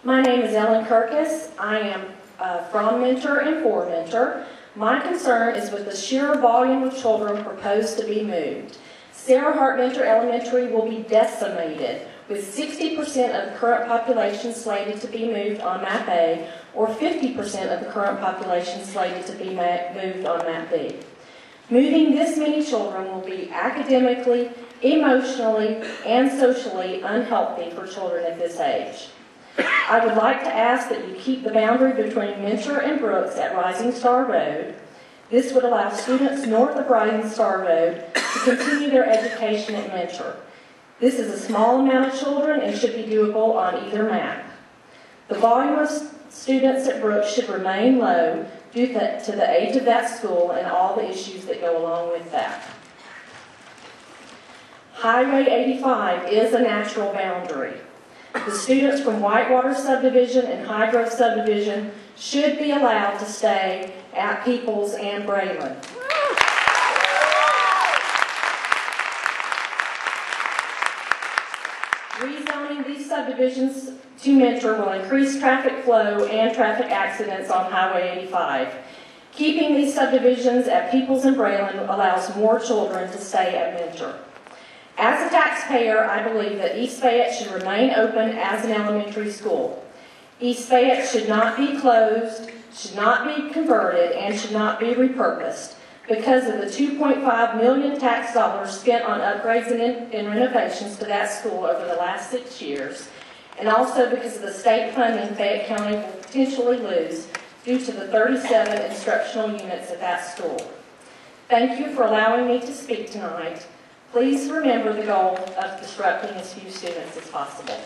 My name is Ellen Kirkus. I am from Mentor and for Mentor. My concern is with the sheer volume of children proposed to be moved. Sarah Hart Mentor Elementary will be decimated, with 60% of the current population slated to be moved on Map A, or 50% of the current population slated to be moved on Map B. Moving this many children will be academically, emotionally, and socially unhealthy for children at this age. I would like to ask that you keep the boundary between Mentor and Brooks at Rising Star Road. This would allow students north of Rising Star Road to continue their education at Mentor. This is a small amount of children and should be doable on either map. The volume of students at Brooks should remain low due to the age of that school and all the issues that go along with that. Highway 85 is a natural boundary. The students from Whitewater Subdivision and Highgrove Subdivision should be allowed to stay at Peoples and Braylon. Rezoning these subdivisions to Mentor will increase traffic flow and traffic accidents on Highway 85. Keeping these subdivisions at Peoples and Braylon allows more children to stay at Mentor. As a taxpayer, I believe that East Fayette should remain open as an elementary school. East Fayette should not be closed, should not be converted, and should not be repurposed because of the $2.5 million tax dollars spent on upgrades and renovations to that school over the last 6 years, and also because of the state funding Fayette County will potentially lose due to the 37 instructional units at that school. Thank you for allowing me to speak tonight. Please remember the goal of disrupting as few students as possible.